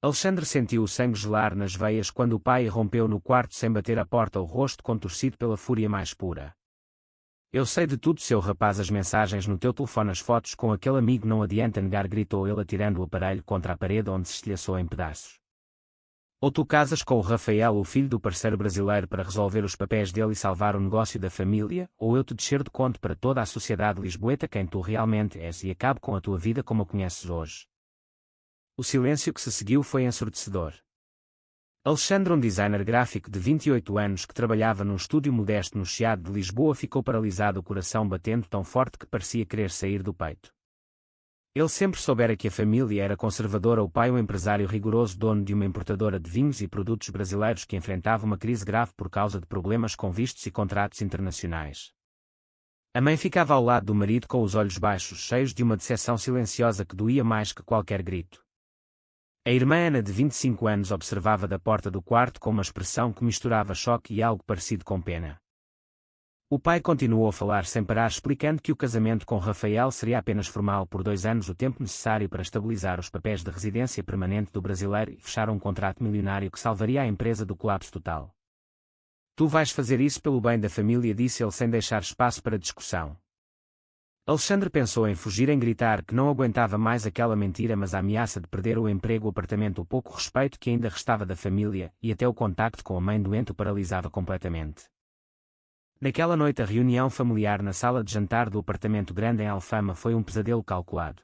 Alexandre sentiu o sangue gelar nas veias quando o pai irrompeu no quarto sem bater a porta, o rosto contorcido pela fúria mais pura. Eu sei de tudo, seu rapaz, as mensagens no teu telefone, as fotos com aquele amigo, não adianta negar, gritou ele atirando o aparelho contra a parede onde se estilhaçou em pedaços. Ou tu casas com o Rafael, o filho do parceiro brasileiro, para resolver os papéis dele e salvar o negócio da família, ou eu te descer de conto para toda a sociedade lisboeta quem tu realmente és e acabo com a tua vida como a conheces hoje. O silêncio que se seguiu foi ensurdecedor. Alexandre, um designer gráfico de 28 anos que trabalhava num estúdio modesto no Chiado de Lisboa, ficou paralisado, o coração batendo tão forte que parecia querer sair do peito. Ele sempre soubera que a família era conservadora, o pai um empresário rigoroso, dono de uma importadora de vinhos e produtos brasileiros que enfrentava uma crise grave por causa de problemas com vistos e contratos internacionais. A mãe ficava ao lado do marido com os olhos baixos, cheios de uma decepção silenciosa que doía mais que qualquer grito. A irmã Ana, de 25 anos, observava da porta do quarto com uma expressão que misturava choque e algo parecido com pena. O pai continuou a falar sem parar, explicando que o casamento com Rafael seria apenas formal por 2 anos, o tempo necessário para estabilizar os papéis de residência permanente do brasileiro e fechar um contrato milionário que salvaria a empresa do colapso total. Tu vais fazer isso pelo bem da família, disse ele sem deixar espaço para discussão. Alexandre pensou em fugir, em gritar que não aguentava mais aquela mentira, mas a ameaça de perder o emprego, o apartamento, o pouco respeito que ainda restava da família e até o contacto com a mãe doente o paralisava completamente. Naquela noite, a reunião familiar na sala de jantar do apartamento grande em Alfama foi um pesadelo calculado.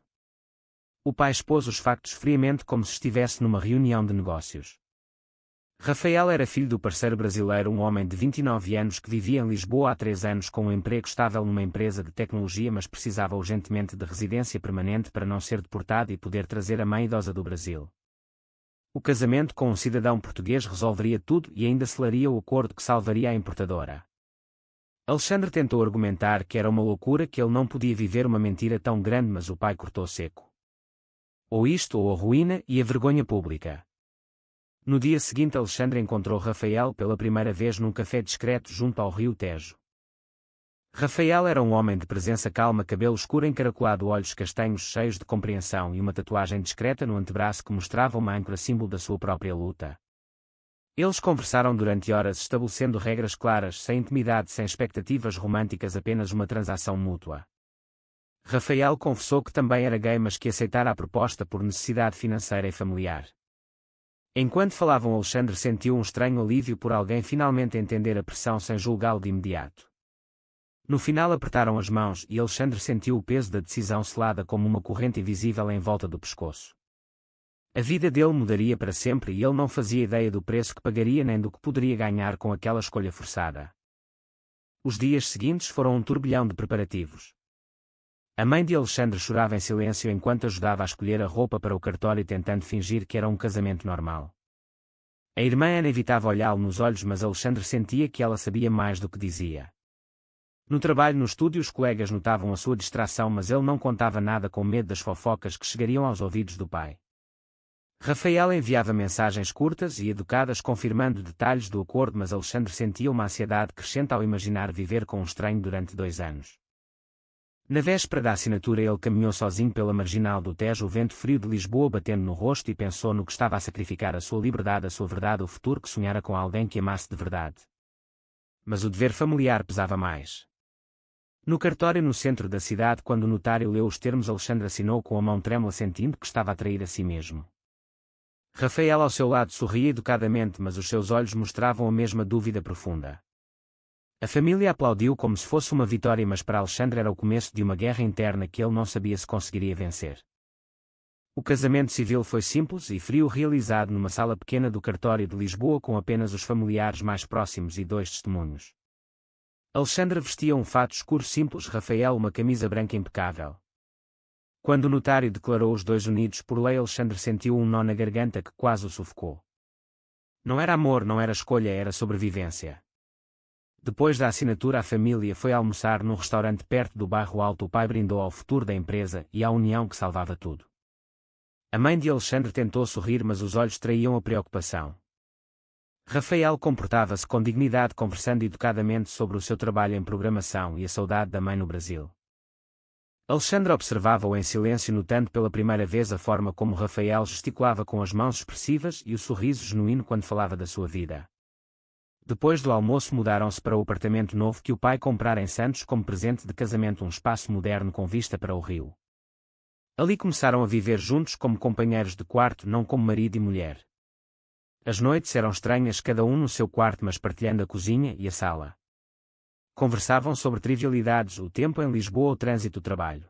O pai expôs os factos friamente, como se estivesse numa reunião de negócios. Rafael era filho do parceiro brasileiro, um homem de 29 anos que vivia em Lisboa há 3 anos com um emprego estável numa empresa de tecnologia, mas precisava urgentemente de residência permanente para não ser deportado e poder trazer a mãe idosa do Brasil. O casamento com um cidadão português resolveria tudo e ainda selaria o acordo que salvaria a importadora. Alexandre tentou argumentar que era uma loucura, que ele não podia viver uma mentira tão grande, mas o pai cortou seco. Ou isto ou a ruína e a vergonha pública. No dia seguinte, Alexandre encontrou Rafael pela primeira vez num café discreto junto ao rio Tejo. Rafael era um homem de presença calma, cabelo escuro encaracolado, olhos castanhos cheios de compreensão e uma tatuagem discreta no antebraço que mostrava uma âncora, símbolo da sua própria luta. Eles conversaram durante horas, estabelecendo regras claras, sem intimidade, sem expectativas românticas, apenas uma transação mútua. Rafael confessou que também era gay, mas que aceitara a proposta por necessidade financeira e familiar. Enquanto falavam, Alexandre sentiu um estranho alívio por alguém finalmente entender a pressão sem julgá-lo de imediato. No final apertaram as mãos e Alexandre sentiu o peso da decisão selada como uma corrente invisível em volta do pescoço. A vida dele mudaria para sempre e ele não fazia ideia do preço que pagaria nem do que poderia ganhar com aquela escolha forçada. Os dias seguintes foram um turbilhão de preparativos. A mãe de Alexandre chorava em silêncio enquanto ajudava a escolher a roupa para o cartório, tentando fingir que era um casamento normal. A irmã Ana evitava olhá-lo nos olhos, mas Alexandre sentia que ela sabia mais do que dizia. No trabalho no estúdio, os colegas notavam a sua distração, mas ele não contava nada com medo das fofocas que chegariam aos ouvidos do pai. Rafael enviava mensagens curtas e educadas confirmando detalhes do acordo, mas Alexandre sentia uma ansiedade crescente ao imaginar viver com um estranho durante 2 anos. Na véspera da assinatura, ele caminhou sozinho pela marginal do Tejo, o vento frio de Lisboa batendo no rosto, e pensou no que estava a sacrificar: a sua liberdade, a sua verdade, o futuro que sonhara com alguém que amasse de verdade. Mas o dever familiar pesava mais. No cartório no centro da cidade, quando o notário leu os termos, Alexandre assinou com a mão trêmula, sentindo que estava a trair a si mesmo. Rafael ao seu lado sorria educadamente, mas os seus olhos mostravam a mesma dúvida profunda. A família aplaudiu como se fosse uma vitória, mas para Alexandre era o começo de uma guerra interna que ele não sabia se conseguiria vencer. O casamento civil foi simples e frio, realizado numa sala pequena do cartório de Lisboa com apenas os familiares mais próximos e 2 testemunhos. Alexandre vestia um fato escuro simples, Rafael uma camisa branca impecável. Quando o notário declarou os 2 unidos por lei, Alexandre sentiu um nó na garganta que quase o sufocou. Não era amor, não era escolha, era sobrevivência. Depois da assinatura, a família foi almoçar num restaurante perto do bairro Alto. O pai brindou ao futuro da empresa e à união que salvava tudo. A mãe de Alexandre tentou sorrir, mas os olhos traíam a preocupação. Rafael comportava-se com dignidade, conversando educadamente sobre o seu trabalho em programação e a saudade da mãe no Brasil. Alexandre observava-o em silêncio, notando pela primeira vez a forma como Rafael gesticulava com as mãos expressivas e o sorriso genuíno quando falava da sua vida. Depois do almoço mudaram-se para o apartamento novo que o pai comprara em Santos como presente de casamento, um espaço moderno com vista para o rio. Ali começaram a viver juntos como companheiros de quarto, não como marido e mulher. As noites eram estranhas, cada um no seu quarto, mas partilhando a cozinha e a sala. Conversavam sobre trivialidades, o tempo em Lisboa, o trânsito, o trabalho.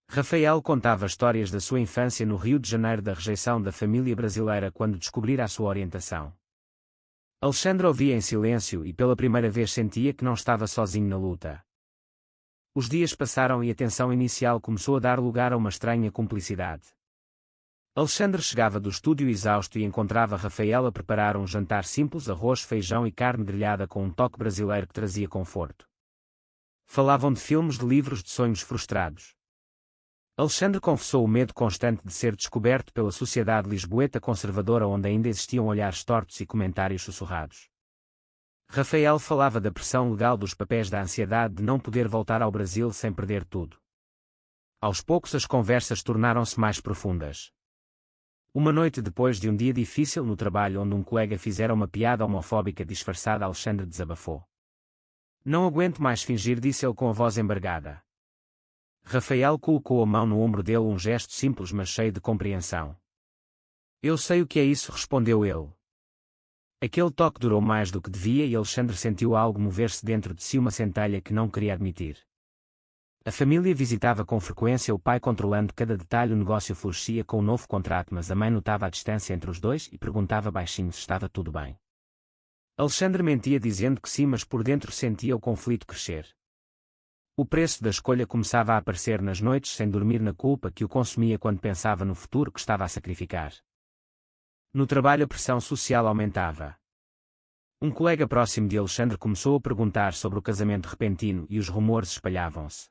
Rafael contava histórias da sua infância no Rio de Janeiro, da rejeição da família brasileira quando descobrira a sua orientação. Alexandre ouvia em silêncio e pela primeira vez sentia que não estava sozinho na luta. Os dias passaram e a tensão inicial começou a dar lugar a uma estranha cumplicidade. Alexandre chegava do estúdio exausto e encontrava Rafael a preparar um jantar simples: arroz, feijão e carne grelhada com um toque brasileiro que trazia conforto. Falavam de filmes, de livros, de sonhos frustrados. Alexandre confessou o medo constante de ser descoberto pela sociedade lisboeta conservadora, onde ainda existiam olhares tortos e comentários sussurrados. Rafael falava da pressão legal, dos papéis, da ansiedade de não poder voltar ao Brasil sem perder tudo. Aos poucos as conversas tornaram-se mais profundas. Uma noite depois de um dia difícil no trabalho, onde um colega fizera uma piada homofóbica disfarçada, Alexandre desabafou. "Não aguento mais fingir", disse ele com a voz embargada. Rafael colocou a mão no ombro dele, um gesto simples mas cheio de compreensão. "Eu sei o que é isso", respondeu ele. Aquele toque durou mais do que devia e Alexandre sentiu algo mover-se dentro de si, uma centelha que não queria admitir. A família visitava com frequência o pai, controlando cada detalhe. O negócio florescia com o novo contrato, mas a mãe notava a distância entre os dois e perguntava baixinho se estava tudo bem. Alexandre mentia dizendo que sim, mas por dentro sentia o conflito crescer. O preço da escolha começava a aparecer nas noites sem dormir, na culpa que o consumia quando pensava no futuro que estava a sacrificar. No trabalho a pressão social aumentava. Um colega próximo de Alexandre começou a perguntar sobre o casamento repentino e os rumores espalhavam-se.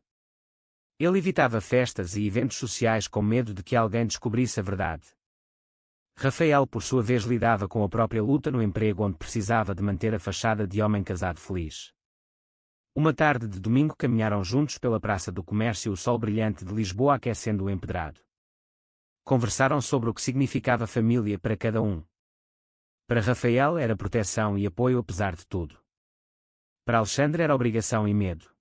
Ele evitava festas e eventos sociais com medo de que alguém descobrisse a verdade. Rafael, por sua vez, lidava com a própria luta no emprego, onde precisava de manter a fachada de homem casado feliz. Uma tarde de domingo caminharam juntos pela Praça do Comércio, o sol brilhante de Lisboa aquecendo o empedrado. Conversaram sobre o que significava família para cada um. Para Rafael era proteção e apoio apesar de tudo. Para Alexandre era obrigação e medo.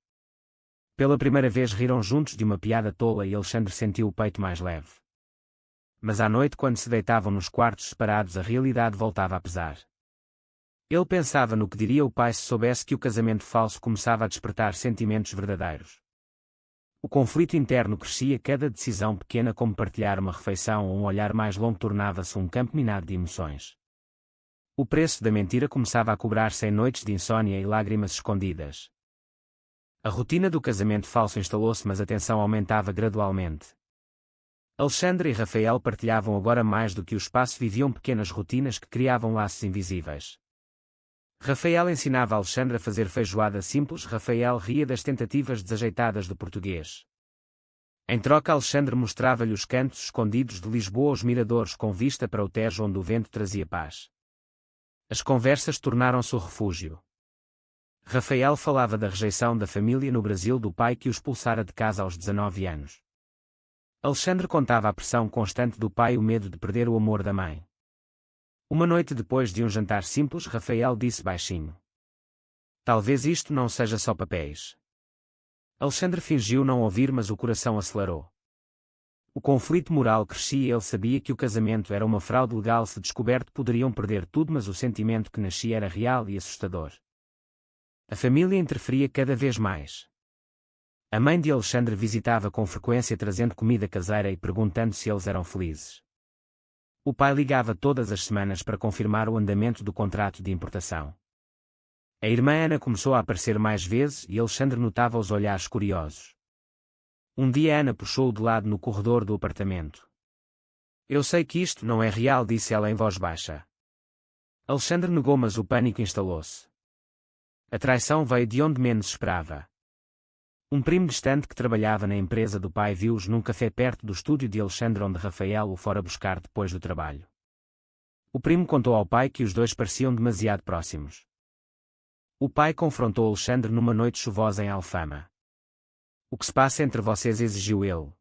Pela primeira vez riram juntos de uma piada tola e Alexandre sentiu o peito mais leve. Mas à noite, quando se deitavam nos quartos separados, a realidade voltava a pesar. Ele pensava no que diria o pai se soubesse que o casamento falso começava a despertar sentimentos verdadeiros. O conflito interno crescia, cada decisão pequena, como partilhar uma refeição ou um olhar mais longo, tornava-se um campo minado de emoções. O preço da mentira começava a cobrar-se em noites de insônia e lágrimas escondidas. A rotina do casamento falso instalou-se, mas a tensão aumentava gradualmente. Alexandre e Rafael partilhavam agora mais do que o espaço, viviam pequenas rotinas que criavam laços invisíveis. Rafael ensinava Alexandre a fazer feijoada simples. Rafael ria das tentativas desajeitadas do português. Em troca, Alexandre mostrava-lhe os cantos escondidos de Lisboa, os miradores com vista para o Tejo, onde o vento trazia paz. As conversas tornaram-se o refúgio. Rafael falava da rejeição da família no Brasil, do pai que o expulsara de casa aos 19 anos. Alexandre contava a pressão constante do pai e o medo de perder o amor da mãe. Uma noite depois de um jantar simples, Rafael disse baixinho: "Talvez isto não seja só papéis." Alexandre fingiu não ouvir, mas o coração acelerou. O conflito moral crescia. Ele sabia que o casamento era uma fraude legal. Se descoberto, poderiam perder tudo, mas o sentimento que nascia era real e assustador. A família interferia cada vez mais. A mãe de Alexandre visitava com frequência, trazendo comida caseira e perguntando se eles eram felizes. O pai ligava todas as semanas para confirmar o andamento do contrato de importação. A irmã Ana começou a aparecer mais vezes e Alexandre notava os olhares curiosos. Um dia Ana puxou-o de lado no corredor do apartamento. "Eu sei que isto não é real", disse ela em voz baixa. Alexandre negou, mas o pânico instalou-se. A traição veio de onde menos esperava. Um primo distante que trabalhava na empresa do pai viu-os num café perto do estúdio de Alexandre, onde Rafael o fora buscar depois do trabalho. O primo contou ao pai que os dois pareciam demasiado próximos. O pai confrontou Alexandre numa noite chuvosa em Alfama. O que se passa entre vocês? Exigiu ele.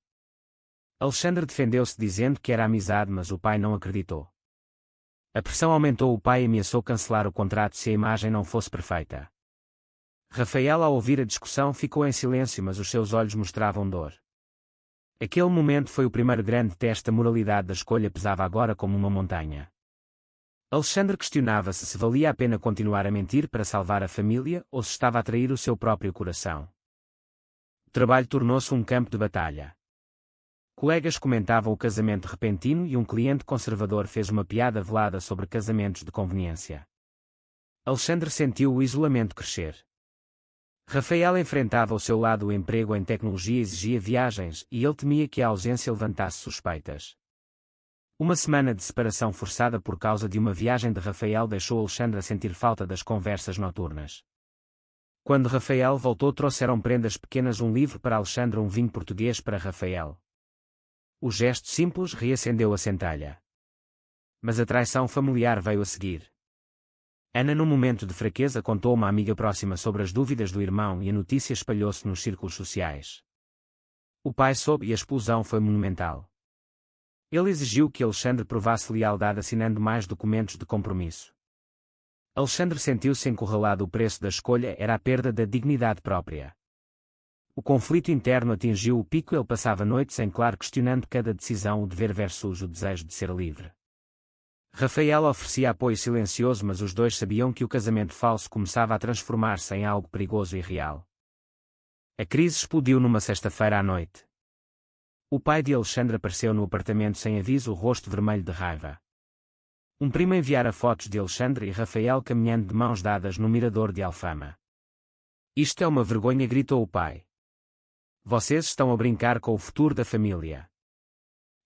Alexandre defendeu-se dizendo que era amizade, mas o pai não acreditou. A pressão aumentou. O pai ameaçou cancelar o contrato se a imagem não fosse perfeita. Rafael, ao ouvir a discussão, ficou em silêncio, mas os seus olhos mostravam dor. Aquele momento foi o primeiro grande teste. A moralidade da escolha pesava agora como uma montanha. Alexandre questionava-se se valia a pena continuar a mentir para salvar a família ou se estava a trair o seu próprio coração. O trabalho tornou-se um campo de batalha. Colegas comentavam o casamento repentino e um cliente conservador fez uma piada velada sobre casamentos de conveniência. Alexandre sentiu o isolamento crescer. Rafael enfrentava ao seu lado. O emprego em tecnologia exigia viagens e ele temia que a ausência levantasse suspeitas. Uma semana de separação forçada por causa de uma viagem de Rafael deixou Alexandre a sentir falta das conversas noturnas. Quando Rafael voltou, trouxeram prendas pequenas, um livro para Alexandre, um vinho português para Rafael. O gesto simples reacendeu a centelha. Mas a traição familiar veio a seguir. Ana, num momento de fraqueza, contou a uma amiga próxima sobre as dúvidas do irmão e a notícia espalhou-se nos círculos sociais. O pai soube e a explosão foi monumental. Ele exigiu que Alexandre provasse lealdade assinando mais documentos de compromisso. Alexandre sentiu-se encurralado. O preço da escolha era a perda da dignidade própria. O conflito interno atingiu o pico. Ele passava noites em claro questionando cada decisão, o dever versus o desejo de ser livre. Rafael oferecia apoio silencioso, mas os dois sabiam que o casamento falso começava a transformar-se em algo perigoso e real. A crise explodiu numa sexta-feira à noite. O pai de Alexandre apareceu no apartamento sem aviso, o rosto vermelho de raiva. Um primo enviara fotos de Alexandre e Rafael caminhando de mãos dadas no mirador de Alfama. Isto é uma vergonha, gritou o pai. Vocês estão a brincar com o futuro da família.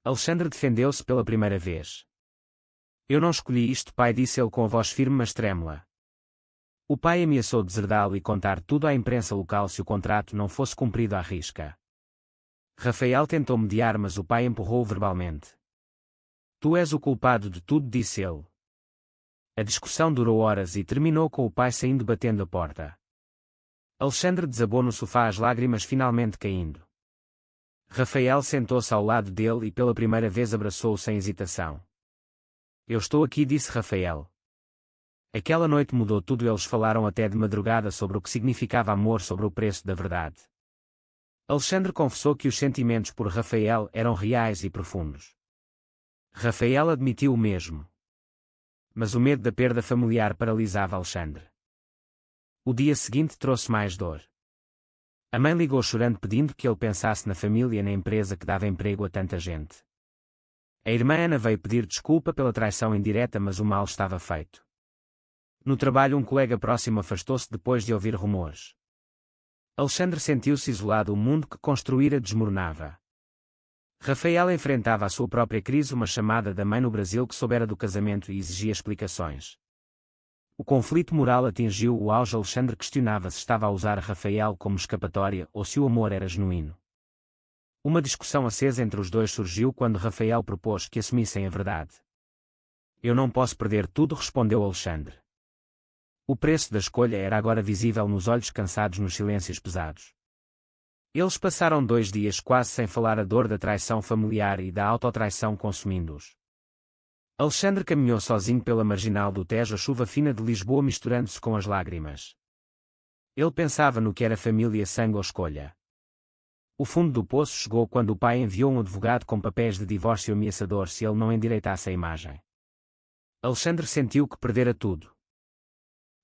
Alexandre defendeu-se pela primeira vez. Eu não escolhi isto, pai, disse ele com a voz firme mas trêmula. O pai ameaçou deserdá-lo e contar tudo à imprensa local se o contrato não fosse cumprido à risca. Rafael tentou mediar, mas o pai empurrou-o verbalmente. Tu és o culpado de tudo, disse ele. A discussão durou horas e terminou com o pai saindo batendo a porta. Alexandre desabou no sofá, as lágrimas finalmente caindo. Rafael sentou-se ao lado dele e pela primeira vez abraçou-o sem hesitação. Eu estou aqui, disse Rafael. Aquela noite mudou tudo. Eles falaram até de madrugada sobre o que significava amor, sobre o preço da verdade. Alexandre confessou que os sentimentos por Rafael eram reais e profundos. Rafael admitiu o mesmo. Mas o medo da perda familiar paralisava Alexandre. O dia seguinte trouxe mais dor. A mãe ligou chorando pedindo que ele pensasse na família e na empresa que dava emprego a tanta gente. A irmã Ana veio pedir desculpa pela traição indireta, mas o mal estava feito. No trabalho, um colega próximo afastou-se depois de ouvir rumores. Alexandre sentiu-se isolado. O mundo que construíra desmoronava. Rafael enfrentava a sua própria crise, uma chamada da mãe no Brasil que soubera do casamento e exigia explicações. O conflito moral atingiu o auge. Alexandre questionava se estava a usar Rafael como escapatória ou se o amor era genuíno. Uma discussão acesa entre os dois surgiu quando Rafael propôs que assumissem a verdade. Eu não posso perder tudo, respondeu Alexandre. O preço da escolha era agora visível nos olhos cansados, nos silêncios pesados. Eles passaram 2 dias quase sem falar, a dor da traição familiar e da autotraição consumindo-os. Alexandre caminhou sozinho pela marginal do Tejo, a chuva fina de Lisboa misturando-se com as lágrimas. Ele pensava no que era família, sangue ou escolha. O fundo do poço chegou quando o pai enviou um advogado com papéis de divórcio ameaçador se ele não endireitasse a imagem. Alexandre sentiu que perdera tudo.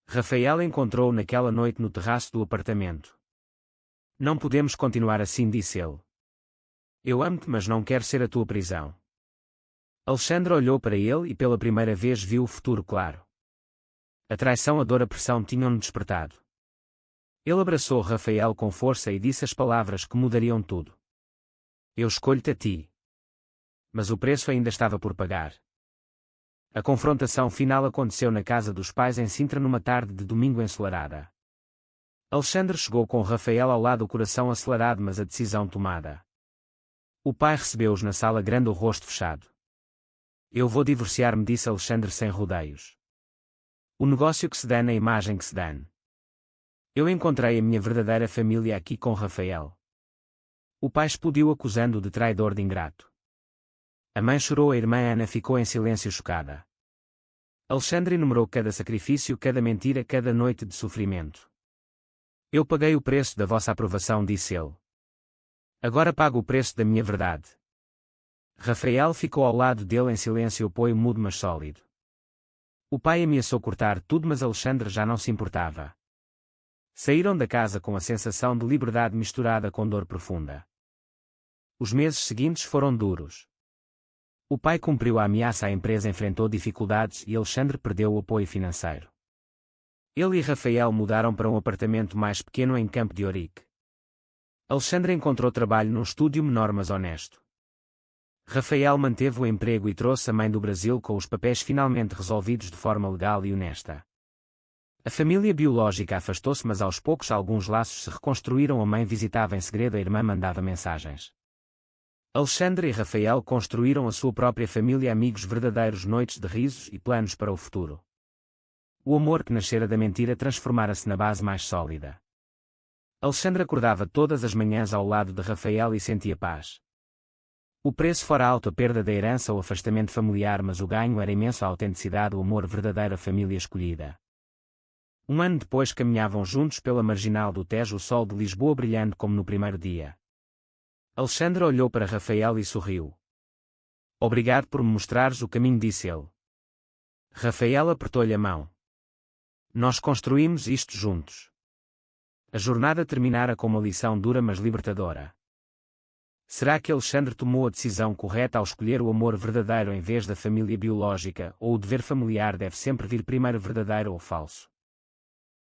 Rafael encontrou-o naquela noite no terraço do apartamento. Não podemos continuar assim, disse ele. Eu amo-te, mas não quero ser a tua prisão. Alexandre olhou para ele e pela primeira vez viu o futuro claro. A traição, a dor, a pressão tinham-no despertado. Ele abraçou Rafael com força e disse as palavras que mudariam tudo. Eu escolho-te a ti. Mas o preço ainda estava por pagar. A confrontação final aconteceu na casa dos pais em Sintra numa tarde de domingo ensolarada. Alexandre chegou com Rafael ao lado, o coração acelerado, mas a decisão tomada. O pai recebeu-os na sala grande, o rosto fechado. Eu vou divorciar-me, disse Alexandre sem rodeios. O negócio que se dá, na imagem que se dá. Eu encontrei a minha verdadeira família aqui com Rafael. O pai explodiu acusando-o de traidor de ingrato. A mãe chorou, a irmã Ana ficou em silêncio chocada. Alexandre enumerou cada sacrifício, cada mentira, cada noite de sofrimento. Eu paguei o preço da vossa aprovação, disse ele. Agora pago o preço da minha verdade. Rafael ficou ao lado dele em silêncio, apoio mudo mas sólido. O pai ameaçou cortar tudo, mas Alexandre já não se importava. Saíram da casa com a sensação de liberdade misturada com dor profunda. Os meses seguintes foram duros. O pai cumpriu a ameaça, a empresa enfrentou dificuldades e Alexandre perdeu o apoio financeiro. Ele e Rafael mudaram para um apartamento mais pequeno em Campo de Ourique. Alexandre encontrou trabalho num estúdio menor mas honesto. Rafael manteve o emprego e trouxe a mãe do Brasil com os papéis finalmente resolvidos de forma legal e honesta. A família biológica afastou-se, mas aos poucos alguns laços se reconstruíram. A mãe visitava em segredo, a irmã mandava mensagens. Alexandre e Rafael construíram a sua própria família, amigos verdadeiros, noites de risos e planos para o futuro. O amor que nascera da mentira transformara-se na base mais sólida. Alexandre acordava todas as manhãs ao lado de Rafael e sentia paz. O preço fora alto, a perda da herança, o afastamento familiar, mas o ganho era imenso, a autenticidade, o amor verdadeiro, a família escolhida. Um ano depois caminhavam juntos pela marginal do Tejo, o sol de Lisboa brilhando como no primeiro dia. Alexandre olhou para Rafael e sorriu. Obrigado por me mostrares o caminho, disse ele. Rafael apertou-lhe a mão. Nós construímos isto juntos. A jornada terminara com uma lição dura mas libertadora. Será que Alexandre tomou a decisão correta ao escolher o amor verdadeiro em vez da família biológica, ou o dever familiar deve sempre vir primeiro, verdadeiro ou falso?